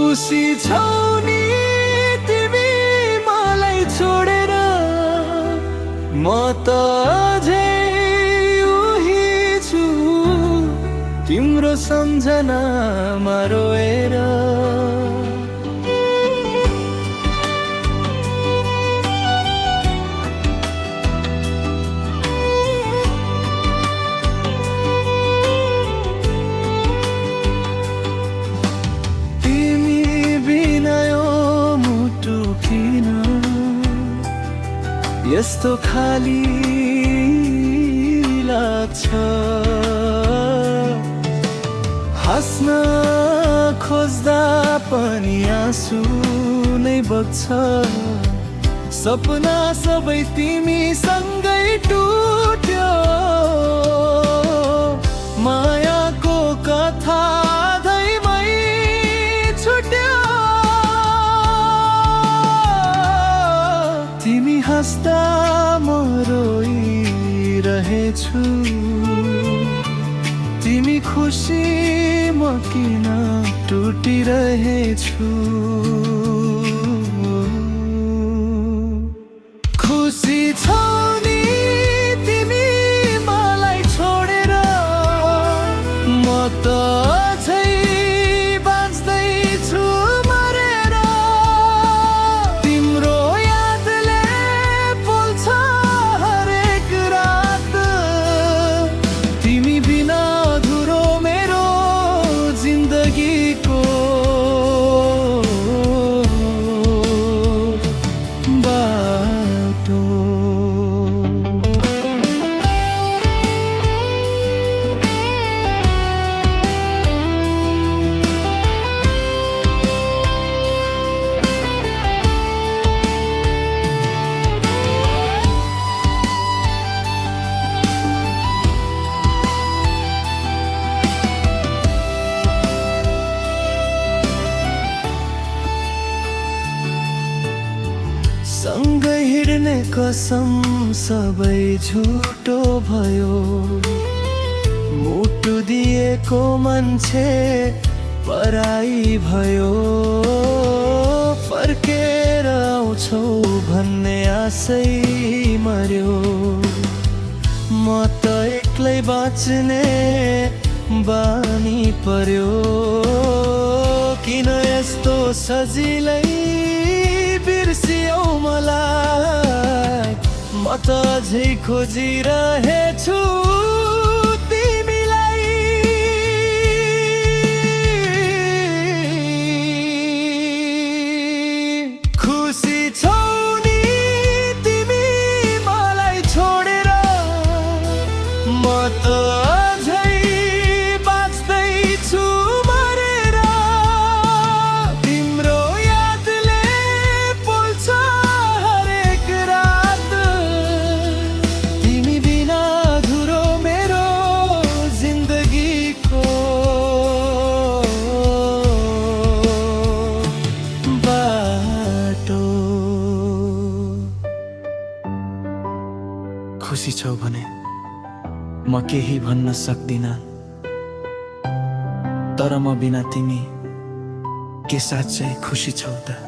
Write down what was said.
खुसी छौ नि तिमी मलाई छोडेर, म त अझै उही छु तिम्रो सम्झनामा रोएर। यस्तो खाली लाग्छ, हाँस्न खोज्दा पनि आँसु नै बग्छ। सपना सबै तिमीसँगै टुट्यो, मायाको कथा आधैमै छुट्यो। तिमी हाँस्दा म रोइरहेछु, तिमी खुसी म किन टुटिरहेछु। खुसी छौ नि तिमी मलाई छोडेर, म त अझै बाँच्दैछु मरेर। तिम्रो यादले पोल्छ हरेक रात, तिमी बिना अधुरो मेरो जिन्दगीको बाटो। सँगै हिँड्ने कसम सबै झुटो भयो, मुटु दिएको मान्छे पराई भयो। फर्केर आउँछौ भन्ने आशै मर्यो, म त एक्लै बाँच्ने बानी पर्यो। किन यस्तो सजिलै बिर्सियौ मलाई, म त अझै खोजिरहेछु तिमीलाई। खुसी छौ नि तिमी मलाई छोडेर, म त अझै बाँच्दैछु मरेर। तिम्रो यादले पोल्छ हरेक रात, तिमी बिना अधुरो मेरो जिन्दगीको बाटो। खुसी छौ भने म केही भन्न सक्दिन, तर म बिना तिमी के साँच्चै खुसी छौ त?